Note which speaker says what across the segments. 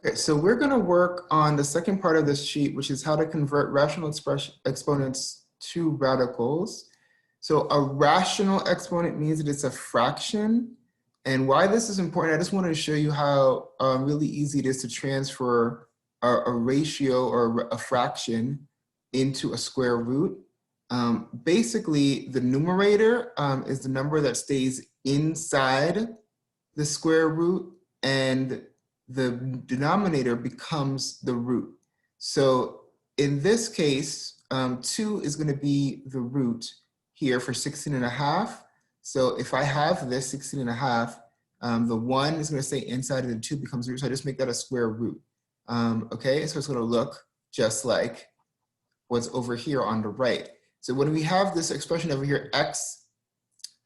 Speaker 1: Okay, so we're going to work on the second part of this sheet, which is how to convert rational exponents to radicals. So a rational exponent means that it's a fraction. And why this is important, I just wanted to show you how really easy it is to transfer a ratio or a fraction into a square root. Basically, the numerator is the number that stays inside the square root, and the denominator becomes the root. So in this case, 2 is going to be the root here for 16.5. So if I have this 16.5, the 1 is going to stay inside and the 2 becomes the root. So I just make that a square root. Okay, so it's going to look just like what's over here on the right. So when we have this expression over here, x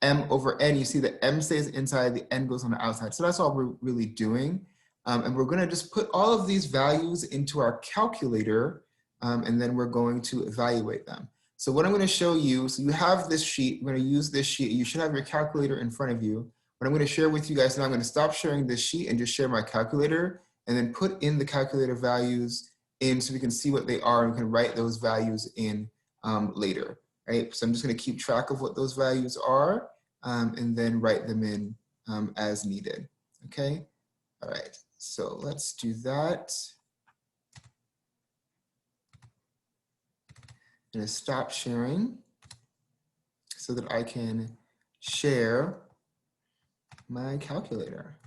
Speaker 1: m over n, you see the m stays inside, the n goes on the outside. So that's all we're really doing. And we're going to just put all of these values into our calculator, and then we're going to evaluate them. So what I'm going to show you, so you have this sheet, we're going to use this sheet. You should have your calculator in front of you. What I'm going to share with you guys now, I'm going to stop sharing this sheet and just share my calculator, and then put in the calculator values in so we can see what they are and we can write those values in later. Right? So I'm just going to keep track of what those values are, and then write them in as needed. Okay. All right. So let's do that. I'm going to stop sharing so that I can share my calculator.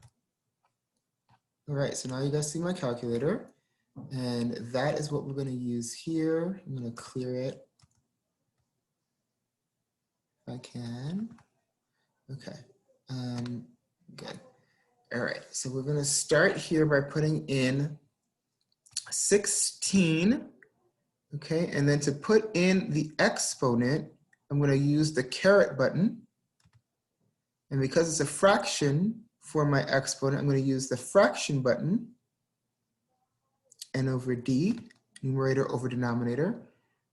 Speaker 1: All right. So now you guys see my calculator, and that is what we're going to use here. I'm going to clear it if I can. Okay, good. All right, so we're gonna start here by putting in 16, okay? And then to put in the exponent, I'm gonna use the caret button. And because it's a fraction for my exponent, I'm gonna use the fraction button, n over d, numerator over denominator,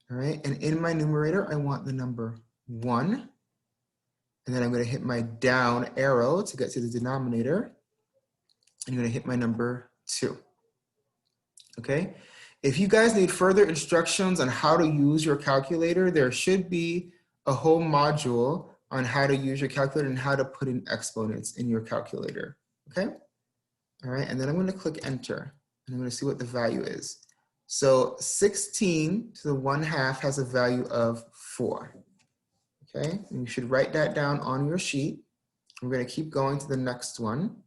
Speaker 1: all right? And in my numerator, I want the number 1. And then I'm going to hit my down arrow to get to the denominator. I'm going to hit my number 2. Okay. If you guys need further instructions on how to use your calculator, there should be a whole module on how to use your calculator and how to put in exponents in your calculator. Okay. All right. And then I'm going to click enter, and I'm going to see what the value is. So 16 to the 1/2 has a value of 4. Okay, and you should write that down on your sheet. We're going to keep going to the next one.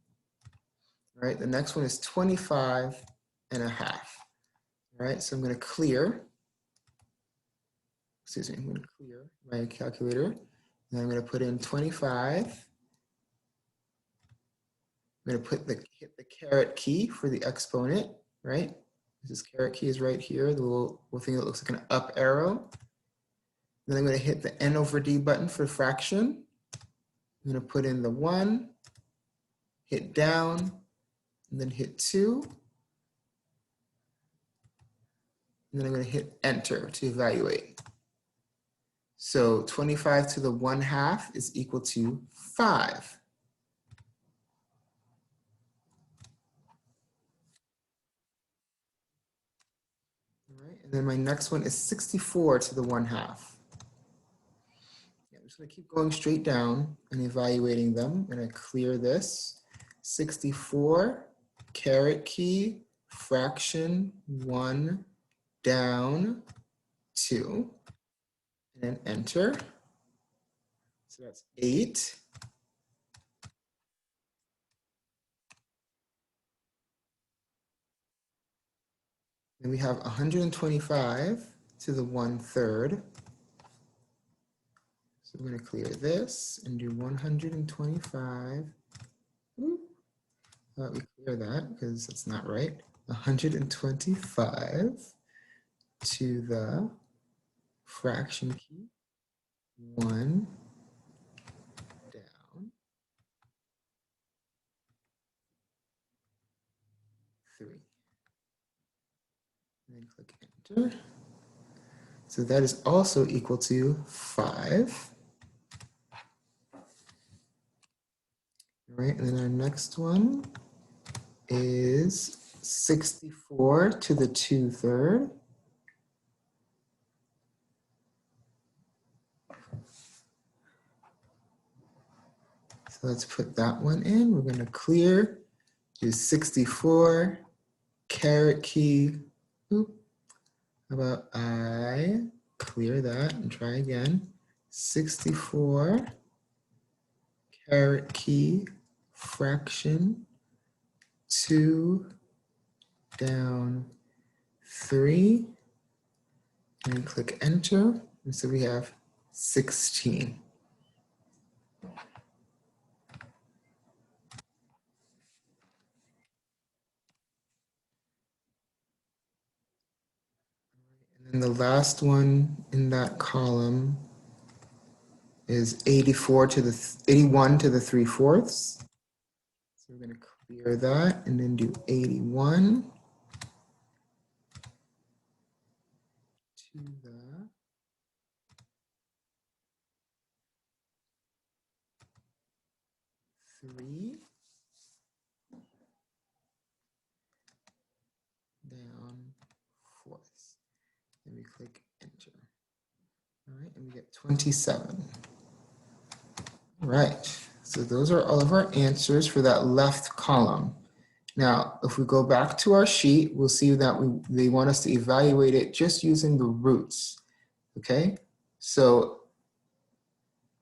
Speaker 1: All right, the next one is 25.5. All right, so I'm going to clear. Excuse me, I'm going to clear my calculator. And I'm going to put in 25. I'm going to hit the caret key for the exponent, right? This caret key is right here, the little thing that looks like an up arrow. Then I'm going to hit the n over d button for fraction. I'm going to put in the 1, hit down, and then hit 2. And then I'm going to hit enter to evaluate. So 25 to the 1/2 is equal to 5. All right, and then my next one is 64 to the 1/2. I'm just going to keep going straight down and evaluating them. I'm going to clear this. 64, caret key, fraction, 1, down, 2, and then enter. So that's 8. Then we have 125 to the 1/3. So we're going to clear this and do 125. Let me clear that because that's not right. 125 to the fraction key, 1, down, 3. And then click enter. So that is also equal to 5. All right, and then our next one is 64 to the 2/3. So let's put that one in. We're going to clear, do 64, caret key. Oop. How about I clear that and try again. 64, caret key, fraction, 2 down 3, and click enter. And so we have 16. And the last one in that column is 81 to the 3/4. So we're going to clear that and then do 81 to the 3 down 4ths. And we click enter. All right, and we get 27. All right, so those are all of our answers for that left column. Now, if we go back to our sheet, we'll see that they want us to evaluate it just using the roots, okay? So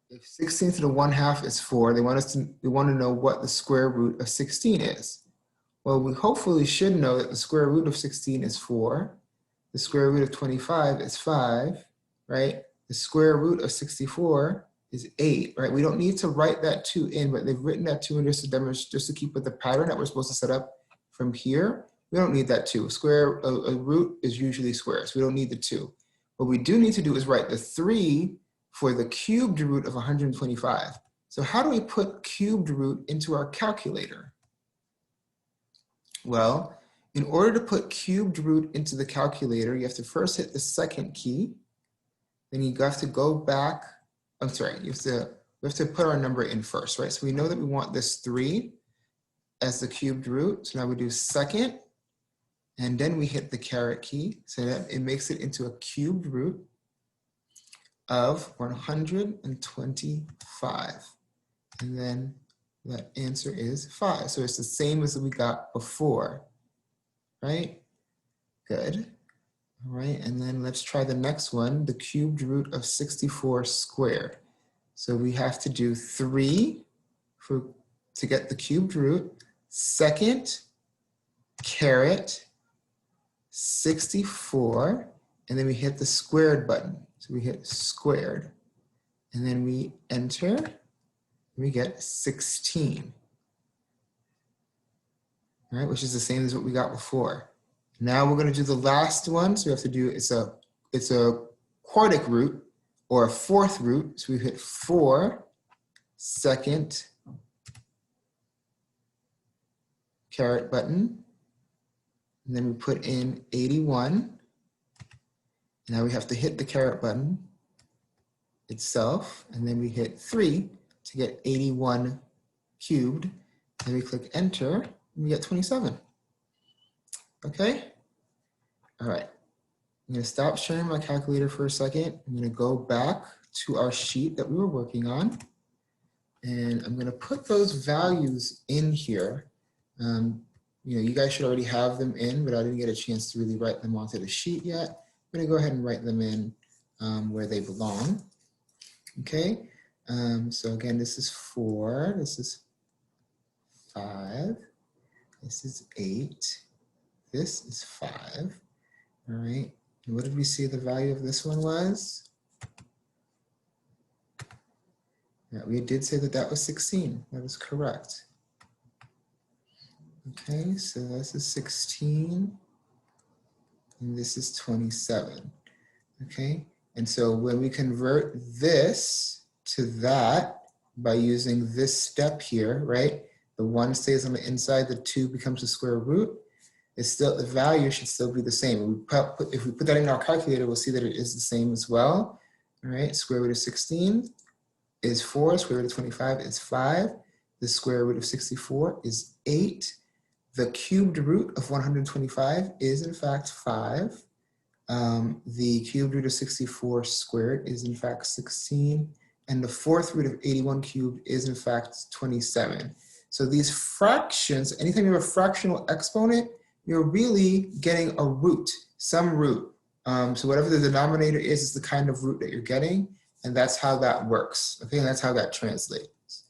Speaker 1: if 16 to the 1/2 is 4, they want to know what the square root of 16 is. Well, we hopefully should know that the square root of 16 is 4. The square root of 25 is 5, right? The square root of 64 is 8, right? We don't need to write that 2 in, but they've written that 2 in just to keep with the pattern that we're supposed to set up from here. We don't need that 2. A root is usually squares. We don't need the 2. What we do need to do is write the 3 for the cubed root of 125. So how do we put cubed root into our calculator? Well, in order to put cubed root into the calculator, you have to first hit the second key. Then you have to go back. I'm sorry, we have to put our number in first, right? So we know that we want this 3 as the cubed root. So now we do second, and then we hit the caret key so that it makes it into a cubed root of 125. And then that answer is 5. So it's the same as we got before, right? Good. All right, and then let's try the next one, the cubed root of 64 squared. So we have to do 3 to get the cubed root, second, caret, 64, and then we hit the squared button. So we hit squared, and then we enter, and we get 16. All right, which is the same as what we got before. Now we're going to do the last one. So we have to do, it's a quartic root or a 4th root. So we hit 4, second, caret button. And then we put in 81. Now we have to hit the caret button itself. And then we hit 3 to get 81 cubed. And we click enter and we get 27. Okay? All right. I'm going to stop sharing my calculator for a second. I'm going to go back to our sheet that we were working on. And I'm going to put those values in here. You guys should already have them in, but I didn't get a chance to really write them onto the sheet yet. I'm going to go ahead and write them in where they belong. Okay. So again, this is 4. This is 5. This is 8. This is 5. All right. And what did we see the value of this one was? Yeah, we did say that that was 16. That is correct. Okay, so this is 16, and this is 27. Okay, and so when we convert this to that by using this step here, right? The 1 stays on the inside, the 2 becomes the square root. It's still, the value should still be the same. If we put that in our calculator, we'll see that it is the same as well. All right, square root of 16 is 4, square root of 25 is 5. The square root of 64 is 8. The cubed root of 125 is in fact 5. The cubed root of 64 squared is in fact 16. And the fourth root of 81 cubed is in fact 27. So these fractions, anytime you have a fractional exponent, you're really getting a root, some root. So whatever the denominator is the kind of root that you're getting, and that's how that works. Okay, and that's how that translates.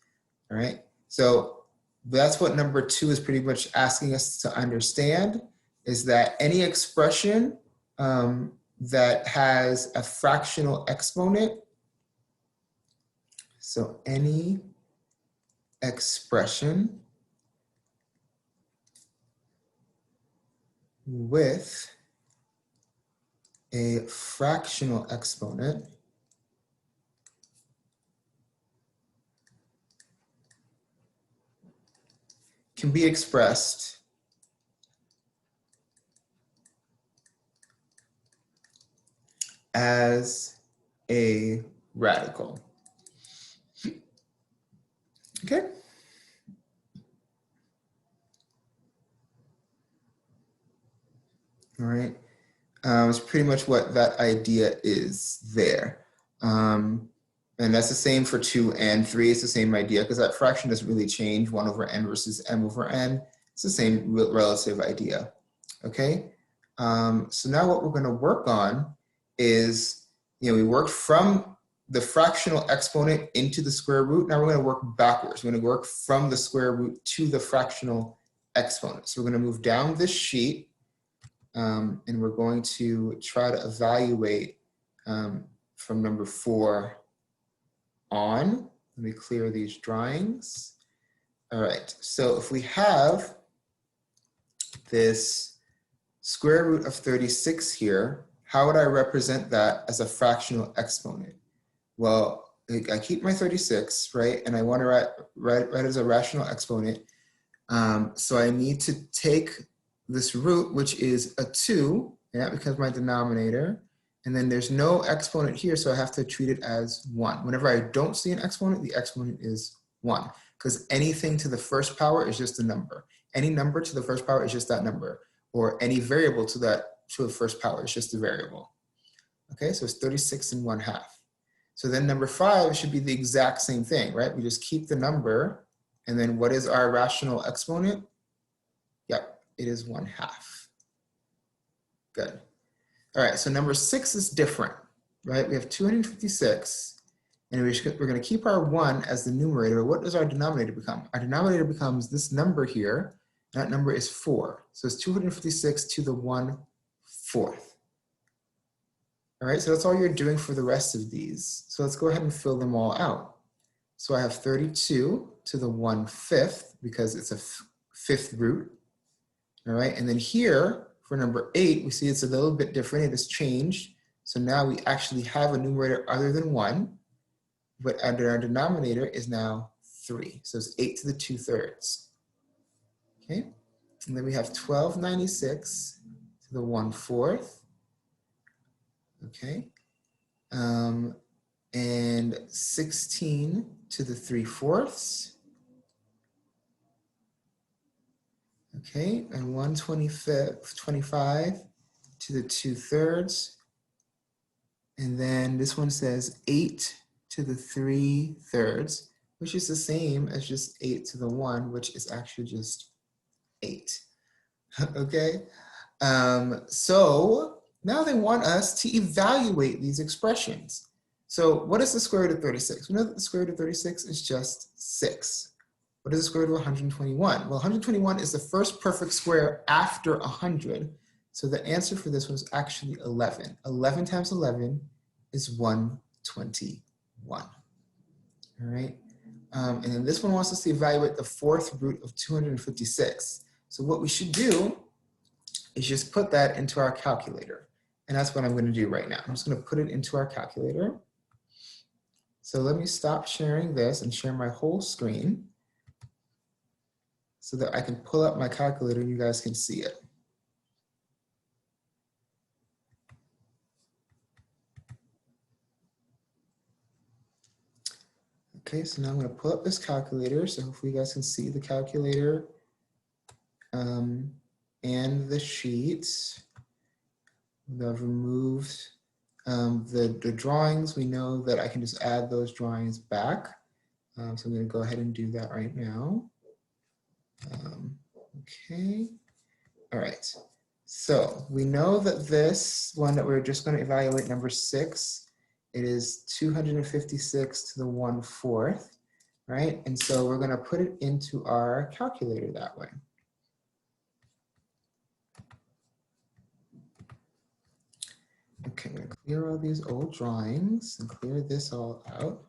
Speaker 1: All right, so that's what number 2 is pretty much asking us to understand, is that any expression that has a fractional exponent, so any expression with a fractional exponent can be expressed as a radical. Okay? All right. It's pretty much what that idea is there. And that's the same for 2 and 3. It's the same idea because that fraction doesn't really change, 1 over n versus m over n. It's the same relative idea. Okay? So now what we're going to work on is, we worked from the fractional exponent into the square root. Now we're going to work backwards. We're going to work from the square root to the fractional exponent. So we're going to move down this sheet. And we're going to try to evaluate from number 4 on. Let me clear these drawings. All right, so if we have this square root of 36 here, how would I represent that as a fractional exponent? Well, I keep my 36, right? And I want to write it as a rational exponent. So I need to take this root, which is a 2, and that becomes my denominator. And then there's no exponent here, so I have to treat it as 1. Whenever I don't see an exponent, the exponent is 1, because anything to the first power is just a number. Any number to the first power is just that number, or any variable to the first power is just a variable. Okay, so it's 36 and 1/2. So then number 5 should be the exact same thing, right? We just keep the number, and then what is our rational exponent? Yep, it is 1/2. Good. All right, so number 6 is different, right? We have 256, and we're going to keep our 1 as the numerator. What does our denominator become? Our denominator becomes this number here. That number is 4. So it's 256 to the 1/4. All right, so that's all you're doing for the rest of these. So let's go ahead and fill them all out. So I have 32 to the 1/5 because it's a 5th root. All right, and then here for number 8, we see it's a little bit different. It has changed. So now we actually have a numerator other than 1, but our denominator is now 3. So it's 8 to the 2/3. Okay, and then we have 1296 to the 1/4. Okay, and 16 to the 3/4. Okay, and 125 to the 2/3. And then this one says 8 to the 3/3, which is the same as just 8 to the 1, which is actually just 8. Okay, so now they want us to evaluate these expressions. So what is the square root of 36? We know that the square root of 36 is just 6. What is the square root of 121? Well, 121 is the first perfect square after 100. So the answer for this one is actually 11. 11 times 11 is 121. All right. And then this one wants us to evaluate the 4th root of 256. So what we should do is just put that into our calculator. And that's what I'm going to do right now. I'm just going to put it into our calculator. So let me stop sharing this and share my whole screen so that I can pull up my calculator and you guys can see it. Okay, so now I'm going to pull up this calculator. So hopefully you guys can see the calculator and the sheets. I've removed the drawings. We know that I can just add those drawings back. So I'm going to go ahead and do that right now. Okay. All right. So we know that this one that we're just going to evaluate, number 6, it is 256 to the 1/4, right? And so we're going to put it into our calculator that way. Okay, I'm going to clear all these old drawings and clear this all out.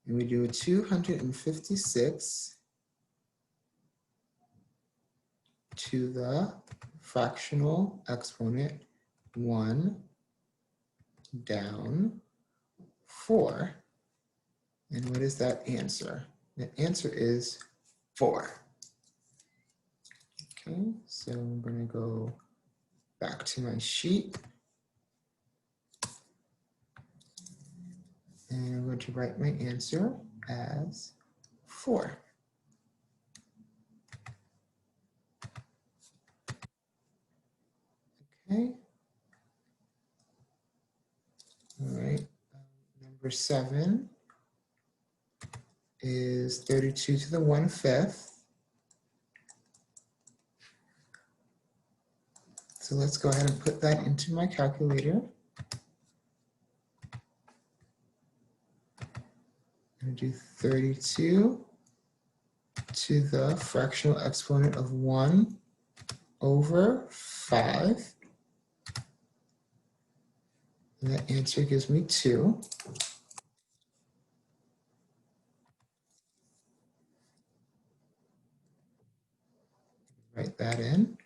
Speaker 1: And we do 256 to the fractional exponent 1 down 4. And what is that answer? The answer is 4. Okay, so I'm going to go back to my sheet. And I'm going to write my answer as 4. Okay. All right. Number 7 is 32 to the 1/5. So let's go ahead and put that into my calculator. I'm going to do 32 to the fractional exponent of 1 over 5. And that answer gives me 2. Write that in.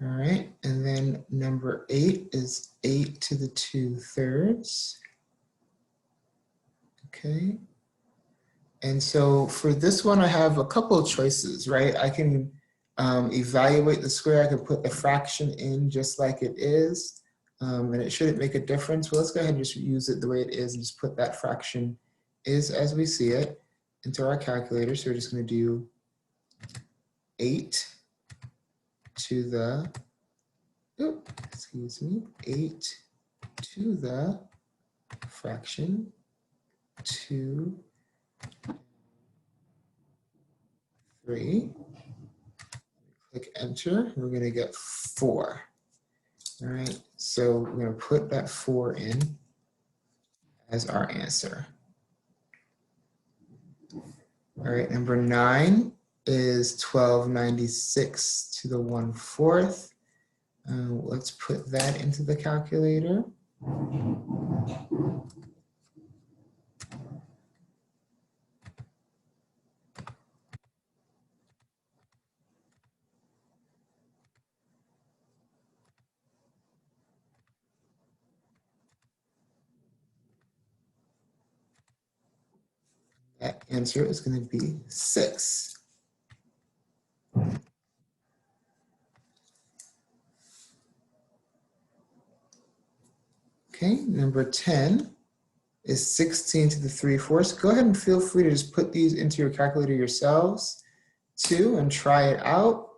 Speaker 1: All right, and then number 8 is 8 to the 2/3. Okay. And so for this one, I have a couple of choices, right? I can evaluate the square. I can put the fraction in just like it is, and it shouldn't make a difference. Well, let's go ahead and just use it the way it is and just put that fraction is as we see it into our calculator. So we're just going to do 8 to the, 8 to the fraction 2, 3. Click enter, we're going to get 4. All right, so we're going to put that 4 in as our answer. All right, number 9 is 1296 to the 1/4. Let's put that into the calculator. That answer is going to be 6. Okay, number 10 is 16 to the 3/4. Go ahead and feel free to just put these into your calculator yourselves too and try it out.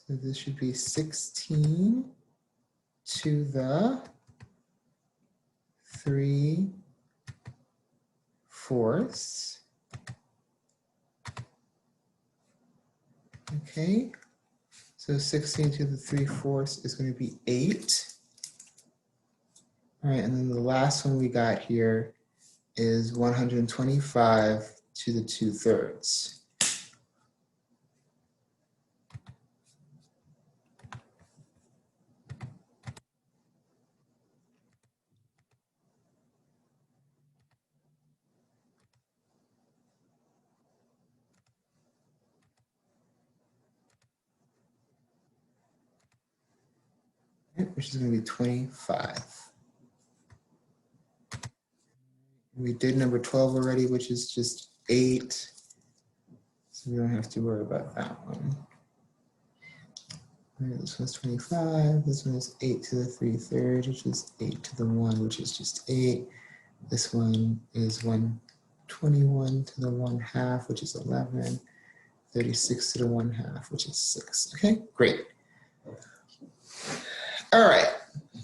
Speaker 1: So this should be 16 to the 3/4. Okay, so 16 to the 3/4 is going to be 8. All right, and then the last one we got here is 125 to the 2/3. Which is going to be 25. We did number 12 already, which is just 8. So we don't have to worry about that one. All right, this one's 25. This one is 8 to the 3/3, which is 8 to the 1, which is just 8. This one is 121 to the 1/2, which is 11. 36 to the 1/2, which is 6. Okay, great. All right,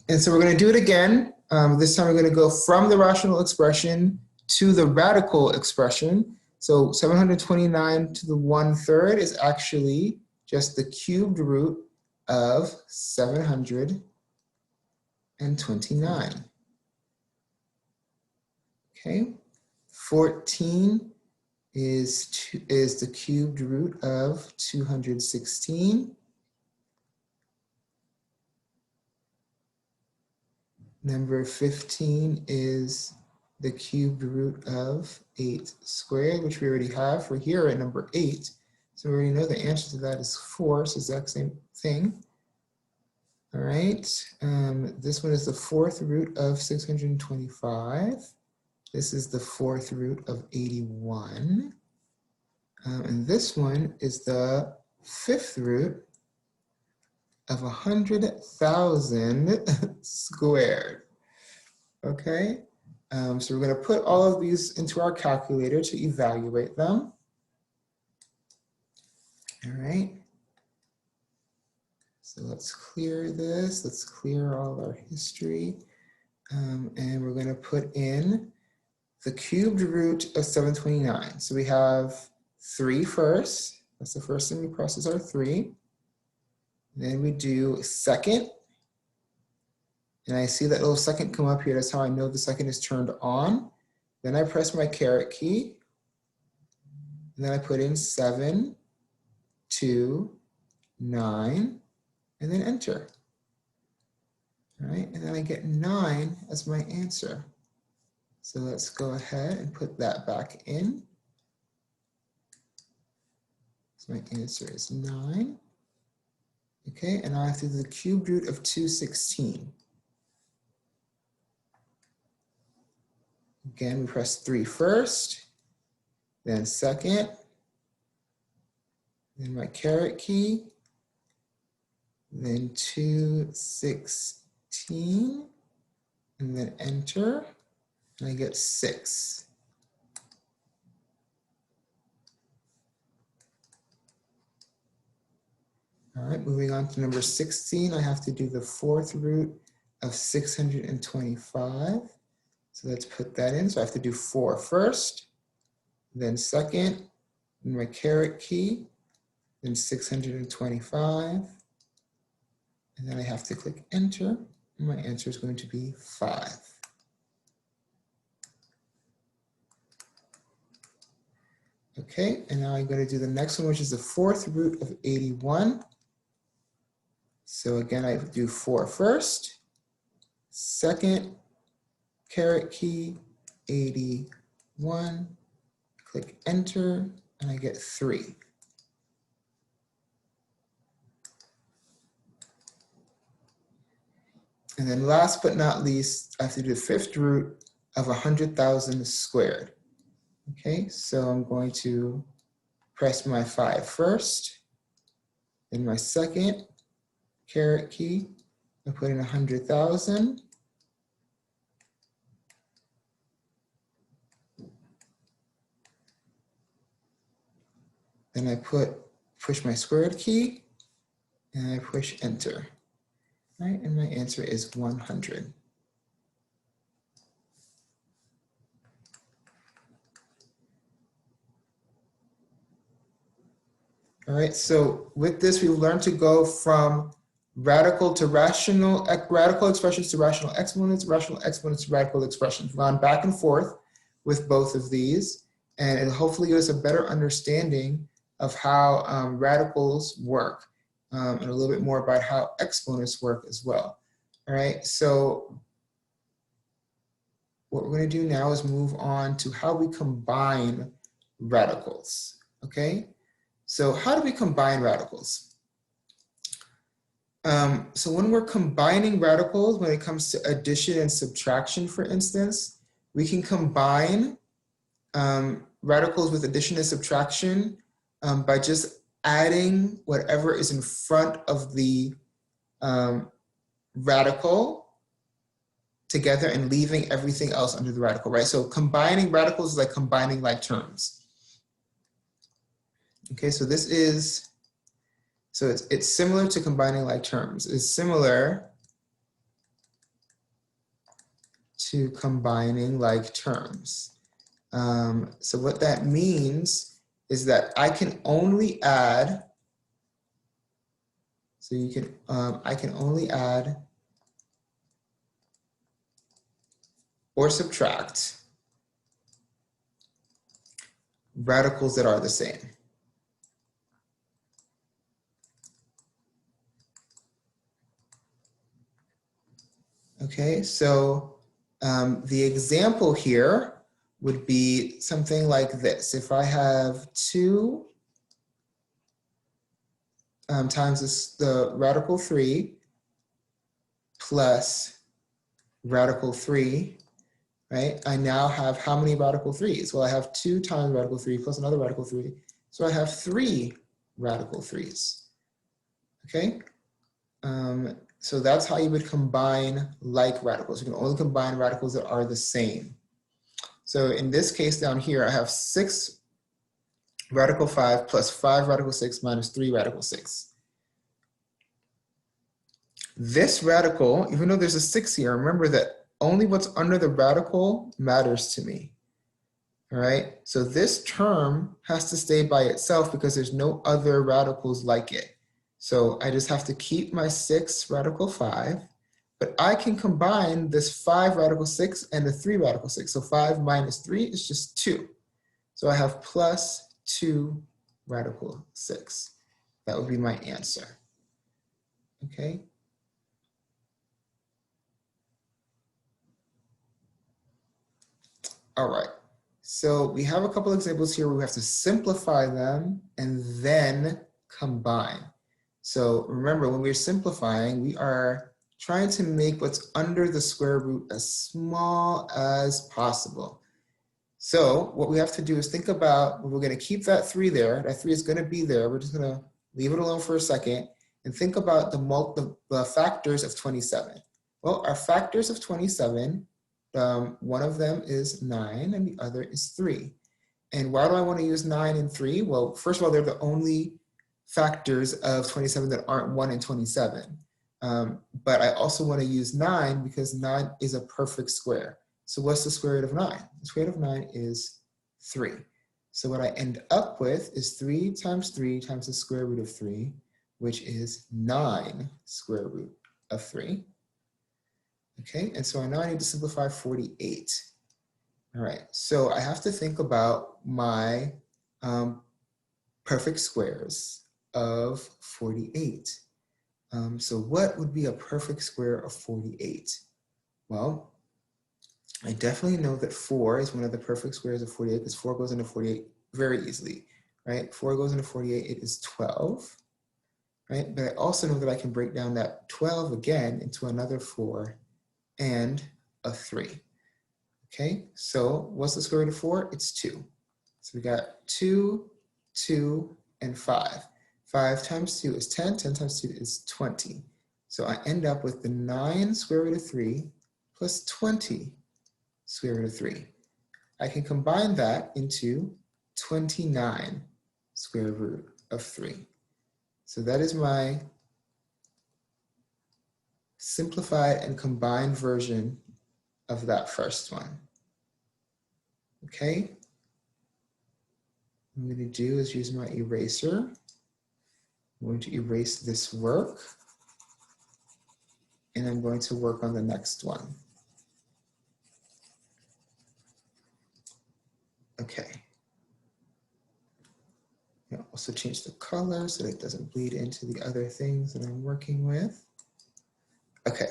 Speaker 1: and so we're going to do it again. This time we're going to go from the rational expression to the radical expression. So 729 to the 1/3 is actually just the cubed root of 729. Okay, 14 is the cubed root of 216. Number 15 is the cubed root of 8 squared, which we already have. We're here at number 8. So we already know the answer to that is 4, so it's the exact same thing. All right, this one is the 4th root of 625. This is the 4th root of 81. And this one is the 5th root of 100,000 squared. Okay, so we're going to put all of these into our calculator to evaluate them. All right, so let's clear this. Let's clear all of our history. And we're going to put in the cubed root of 729. So we have 3 first. That's the first thing we press is our 3. Then we do second. And I see that little second come up here. That's how I know the second is turned on. Then I press my caret key. And then I put in 7, 2, 9, and then enter. All right, and then I get 9 as my answer. So let's go ahead and put that back in. So my answer is 9. Okay, and I have to do the cubed root of 216. Again, we press 3 first, then second, then my caret key, then 216, and then enter, and I get 6. All right, moving on to number 16, I have to do the 4th root of 625. So let's put that in. So I have to do 4 first, then second, then my caret key, then 625, and then I have to click enter, and my answer is going to be 5. Okay, and now I'm going to do the next one, which is the 4th root of 81. So again, I do 4 first, second, caret key, 81, click enter, and I get 3. And then last but not least, I have to do the 5th root of 100,000 squared. Okay, so I'm going to press my 5 first, then my second, caret key, I put in 100,000. Then I push my squared key, and I push enter. Right, and my answer is 100. All right, so with this, we've learned to go from radical to rational, radical expressions to rational exponents to radical expressions. We've gone back and forth with both of these, and it'll hopefully give us a better understanding of how radicals work, and a little bit more about how exponents work as well. All right, so what we're going to do now is move on to how we combine radicals, okay? So how do we combine radicals? So when we're combining radicals, when it comes to addition and subtraction, for instance, we can combine radicals with addition and subtraction by just adding whatever is in front of the radical together and leaving everything else under the radical, right? So combining radicals is like combining like terms. Okay, so this is, so it's similar to combining like terms. It's similar to combining like terms. So what that means is that I can only add, so you can, I can only add or subtract radicals that are the same. Okay, so the example here would be something like this. If I have 2 times the radical 3 plus radical 3, right? I now have how many radical 3's? Well, I have 2 times radical 3 plus another radical 3. So I have 3 radical 3's, okay? So that's how you would combine like radicals. You can only combine radicals that are the same. So in this case down here, I have 6 radical 5 plus 5 radical 6 minus 3 radical 6. This radical, even though there's a 6 here, remember that only what's under the radical matters to me. All right, so this term has to stay by itself because there's no other radicals like it. So I just have to keep my 6 radical 5, but I can combine this 5 radical 6 and the 3 radical 6. So 5 minus 3 is just 2. So I have plus 2 radical 6. That would be my answer. Okay. All right. So we have a couple examples here where we have to simplify them and then combine. So remember, when we're simplifying, we are trying to make what's under the square root as small as possible. So what we have to do is think about, we're going to keep that 3 there. That 3 is going to be there. We're just going to leave it alone for a second and think about the factors of 27. Well, our factors of 27, one of them is 9 and the other is 3. And why do I want to use 9 and 3? Well, first of all, they're the only factors of 27 that aren't 1 and 27. But I also want to use 9 because 9 is a perfect square. So what's the square root of 9? The square root of 9 is 3. So what I end up with is 3 times the square root of 3, which is 9 square root of 3. Okay, and so now I need to simplify 48. All right, so I have to think about my perfect squares of 48. So what would be a perfect square of 48? Well, I definitely know that 4 is one of the perfect squares of 48 because 4 goes into 48 very easily, right? 4 goes into 48, it is 12, right? But I also know that I can break down that 12 again into another 4 and a 3. Okay, so what's the square root of 4? It's 2. So we got 2, 2, and 5. 5 times 2 is 10, 10 times 2 is 20. So I end up with the 9 square root of 3 plus 20 square root of 3. I can combine that into 29 square root of 3. So that is my simplified and combined version of that first one. Okay, what I'm going to do is use my eraser. I'm going to erase this work, and I'm going to work on the next one. Okay. I'll also change the color so that it doesn't bleed into the other things that I'm working with. Okay,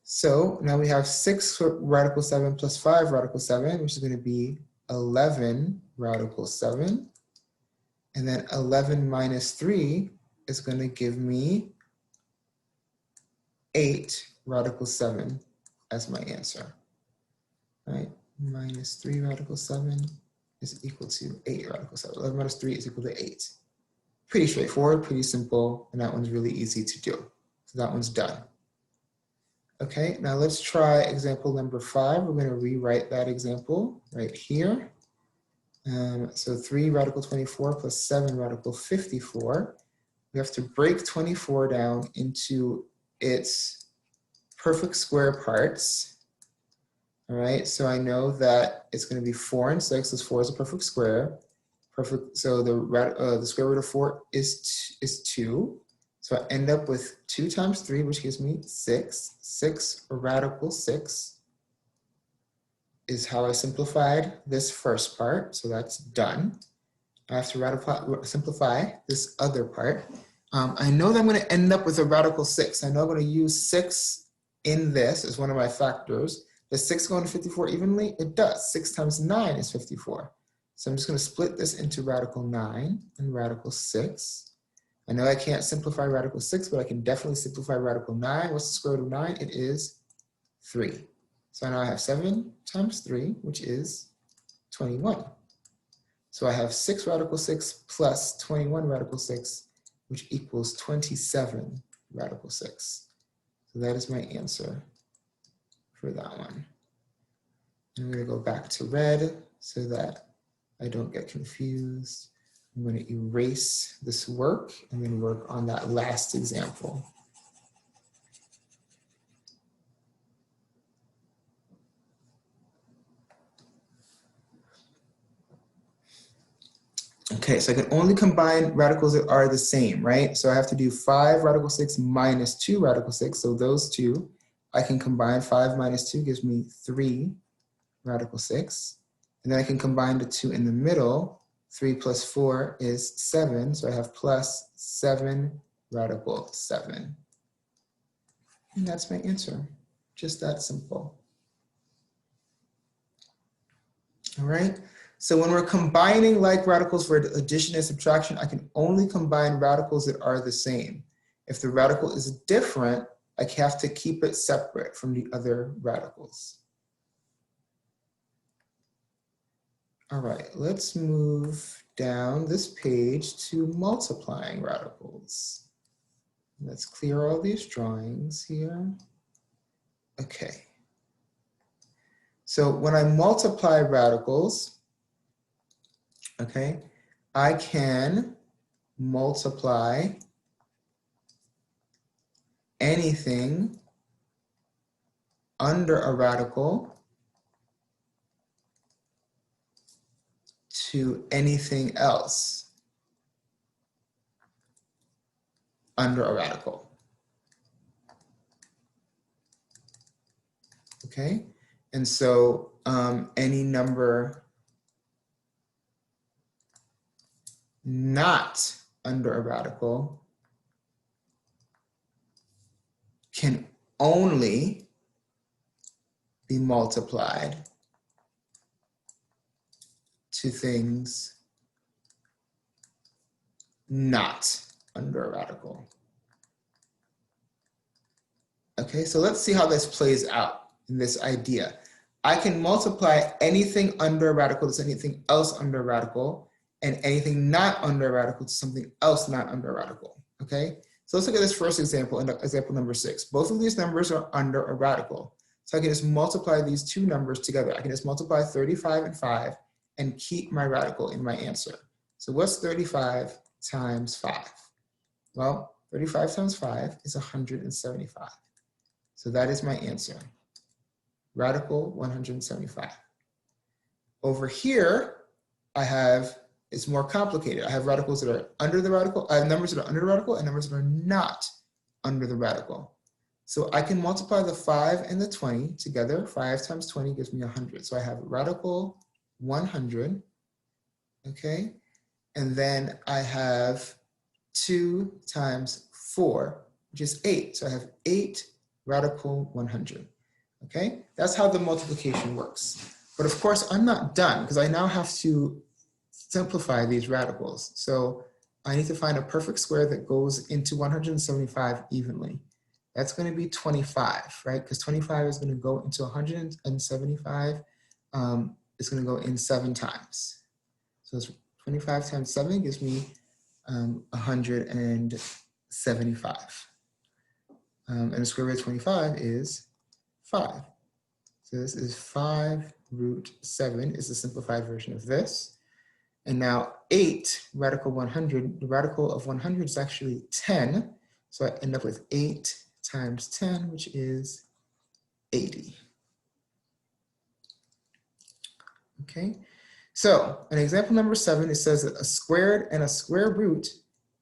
Speaker 1: so now we have 6 radical 7 plus 5 radical 7, which is going to be 11 radical 7. And then 11 minus 3 is going to give me 8 radical 7 as my answer. Right? Minus 3 radical 7 is equal to 8 radical 7. 11 minus 3 is equal to 8. Pretty straightforward, pretty simple, and that one's really easy to do. So that one's done. Okay, now let's try example number 5. We're going to rewrite that example right here. So 3 radical 24 plus 7 radical 54. We have to break 24 down into its perfect square parts. All right, so I know that it's going to be 4 and 6, because 4 is a perfect square. Perfect. So the square root of 4 is 2. So I end up with 2 times 3, which gives me 6. 6 radical 6 is how I simplified this first part. So that's done. I have to simplify this other part. I know that I'm going to end up with a radical 6. I know I'm going to use 6 in this as one of my factors. Does 6 go into 54 evenly? It does. 6 times 9 is 54. So I'm just going to split this into radical 9 and radical 6. I know I can't simplify radical 6, but I can definitely simplify radical 9. What's the square root of 9? It is 3. So now I have 7 times 3, which is 21. So I have 6 radical 6 plus 21 radical 6, which equals 27 radical 6. So that is my answer for that one. I'm going to go back to red so that I don't get confused. I'm going to erase this work and then work on that last example. Okay, so I can only combine radicals that are the same, right? So I have to do 5 radical 6 minus 2 radical 6. So those two, I can combine. 5 minus 2 gives me 3 radical 6. And then I can combine the 2 in the middle. 3 plus 4 is 7. So I have plus 7 radical 7. And that's my answer. Just that simple. All right. So when we're combining like radicals for addition and subtraction, I can only combine radicals that are the same. If the radical is different, I have to keep it separate from the other radicals. All right, let's move down this page to multiplying radicals. Let's clear all these drawings here. Okay. So when I multiply radicals, okay, I can multiply anything under a radical to anything else under a radical. Okay, and so any number not under a radical can only be multiplied to things not under a radical. Okay, so let's see how this plays out in this idea. I can multiply anything under a radical to anything else under a radical, and anything not under a radical to something else not under a radical. Okay, so let's look at this first example, example number 6. Both of these numbers are under a radical. So I can just multiply these two numbers together. I can just multiply 35 and 5 and keep my radical in my answer. So what's 35 times 5? Well, 35 times 5 is 175. So that is my answer. Radical 175. Over here, I have, it's more complicated. I have radicals that are under the radical, I have numbers that are under the radical and numbers that are not under the radical. So I can multiply the 5 and the 20 together. 5 times 20 gives me 100. So I have radical 100, okay? And then I have 2 times 4, which is 8. So I have 8 radical 100, okay? That's how the multiplication works. But of course, I'm not done because I now have to simplify these radicals. So I need to find a perfect square that goes into 175 evenly. That's going to be 25, right? Because 25 is going to go into 175. It's going to go in 7 times. So it's 25 times 7 gives me 175. And the square root of 25 is 5. So this is 5 root 7 is the simplified version of this. And now 8 radical 100, the radical of 100 is actually 10. So I end up with 8 times 10, which is 80. Okay, so in example number 7, it says that a squared and a square root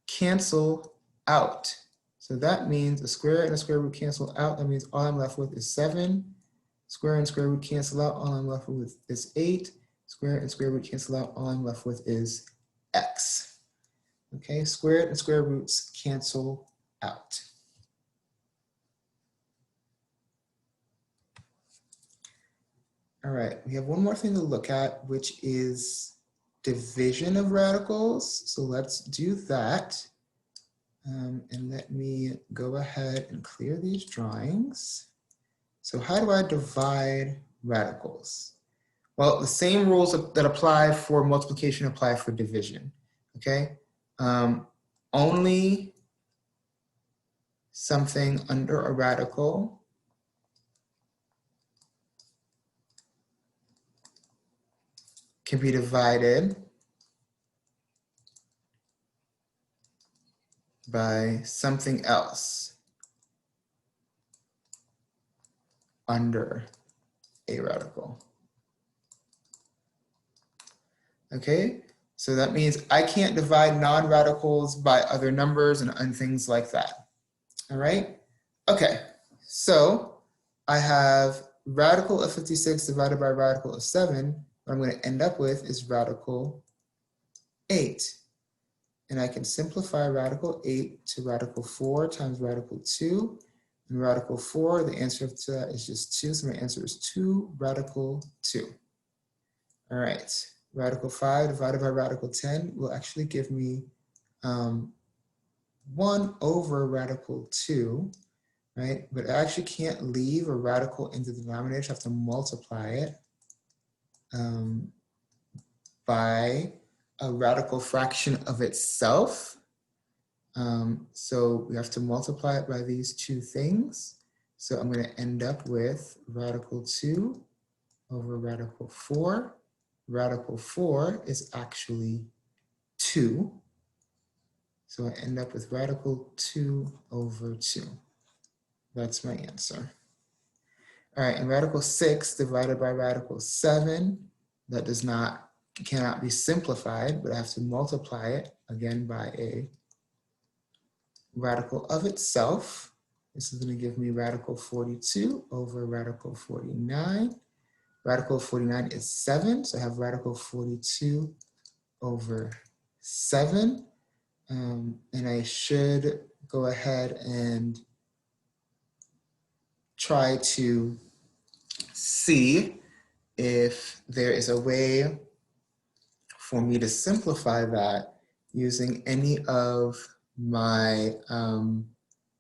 Speaker 1: cancel out. So that means a square and a square root cancel out. That means all I'm left with is 7. Square and square root cancel out. All I'm left with is 8. Square and square root cancel out. All I'm left with is x. Okay, squared and square roots cancel out. All right, we have one more thing to look at, which is division of radicals. So let's do that. And let me go ahead and clear these drawings. So how do I divide radicals? Well, the same rules that apply for multiplication apply for division, okay? Only something under a radical can be divided by something else under a radical. Okay, so that means I can't divide non-radicals by other numbers and things like that. All right, okay, so I have radical of 56 divided by radical of 7. What I'm going to end up with is radical 8. And I can simplify radical 8 to radical 4 times radical 2. And radical 4, the answer to that is just 2. So my answer is 2 radical 2. All right, radical 5 divided by radical 10 will actually give me 1 over radical 2, right? But I actually can't leave a radical in the denominator, so I have to multiply it by a radical fraction of itself. So we have to multiply it by these two things. So I'm going to end up with radical 2 over radical 4. Radical 4 is actually 2. So I end up with radical 2 over 2. That's my answer. All right, and radical 6 divided by radical 7, that cannot be simplified, but I have to multiply it again by a radical of itself. This is going to give me radical 42 over radical 49. Radical 49 is 7, so I have radical 42 over 7. And I should go ahead and try to see if there is a way for me to simplify that using any of my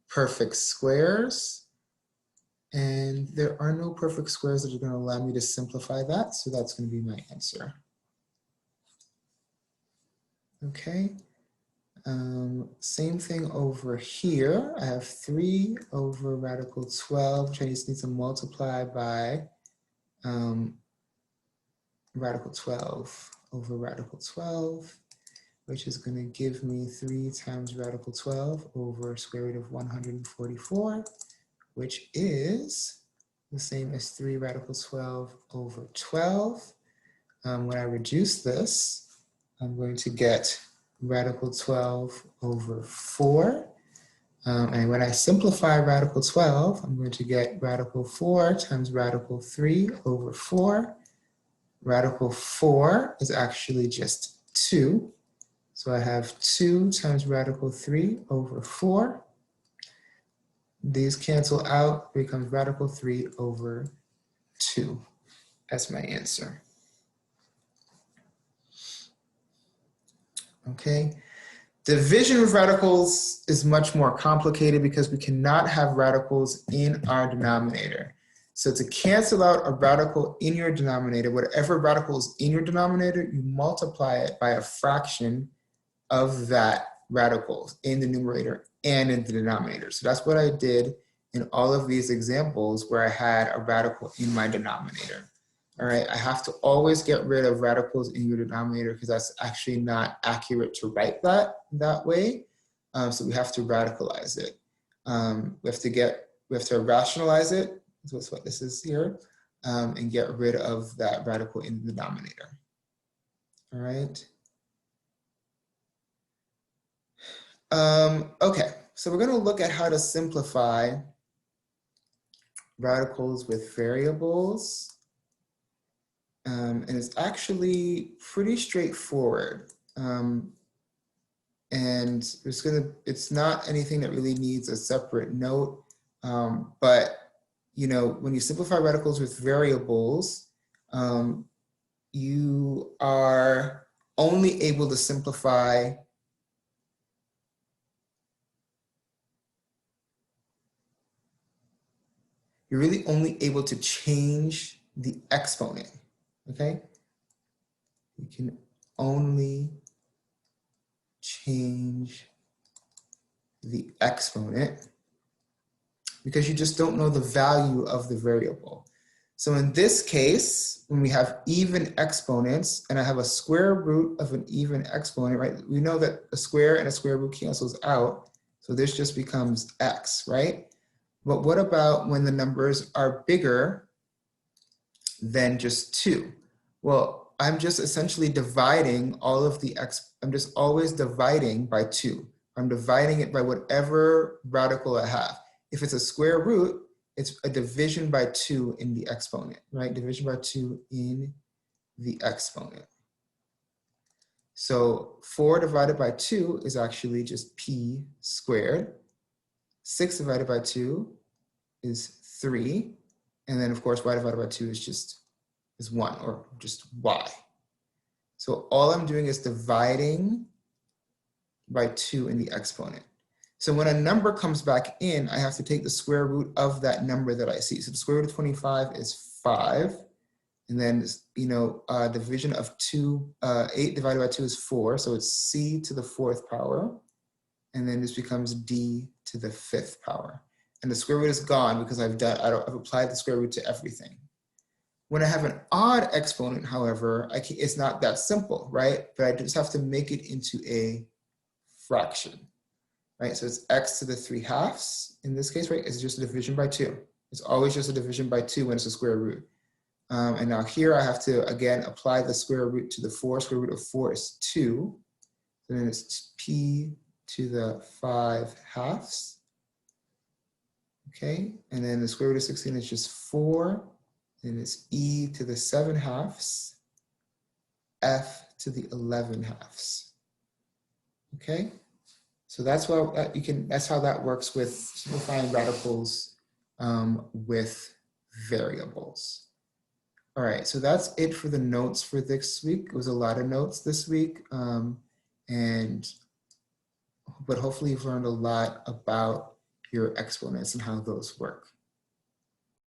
Speaker 1: perfect squares. And there are no perfect squares that are going to allow me to simplify that, so that's going to be my answer. Okay, same thing over here. I have 3 over radical 12, which I just need to multiply by radical 12 over radical 12, which is going to give me 3 times radical 12 over square root of 144, which is the same as 3 radical 12 over 12. When I reduce this, I'm going to get radical 12 over 4. And when I simplify radical 12, I'm going to get radical 4 times radical 3 over 4. Radical 4 is actually just 2. So I have 2 times radical 3 over 4. These cancel out, becomes radical 3 over 2. That's my answer. Okay. Division of radicals is much more complicated because we cannot have radicals in our denominator. So to cancel out a radical in your denominator, whatever radical is in your denominator, you multiply it by a fraction of that radical in the numerator and in the denominator. So that's what I did in all of these examples where I had a radical in my denominator. All right, I have to always get rid of radicals in your denominator because that's actually not accurate to write that way. So we have to radicalize it. We have to rationalize it. That's what this is here, and get rid of that radical in the denominator. All right. Okay, so we're going to look at how to simplify radicals with variables. And it's actually pretty straightforward. And it's not anything that really needs a separate note. But you know, when you simplify radicals with variables, you are only able to simplify you're really only able to change the exponent, okay? You can only change the exponent because you just don't know the value of the variable. So in this case, when we have even exponents and I have a square root of an even exponent, right? We know that a square and a square root cancels out. So this just becomes x, right? But what about when the numbers are bigger than just 2? Well, I'm just essentially dividing all of the I'm just always dividing by 2. I'm dividing it by whatever radical I have. If it's a square root, it's a division by 2 in the exponent, right? Division by 2 in the exponent. So 4 divided by 2 is actually just p squared. 6 divided by 2 is 3. And then of course, y divided by 2 is 1, or just y. So all I'm doing is dividing by 2 in the exponent. So when a number comes back in, I have to take the square root of that number that I see. So the square root of 25 is 5. And then, you know, division of 8 divided by 2 is 4. So it's c to the 4th power. And then this becomes d to the 5th power. And the square root is gone because I've applied the square root to everything. When I have an odd exponent, however, it's not that simple, right? But I just have to make it into a fraction, right? So it's x to the 3/2 in this case, right? It's just a division by 2. It's always just a division by 2 when it's a square root. And now here I have to, again, apply the square root to the 4. Square root of 4 is 2. So then it's p to the 5/2. Okay, and then the square root of 16 is just 4. And it's e to the 7/2, f to the 11/2. Okay, so that's what that's how that works with simplifying radicals with variables. All right, so that's it for the notes for this week. It was a lot of notes this week, but hopefully you've learned a lot about your exponents and how those work.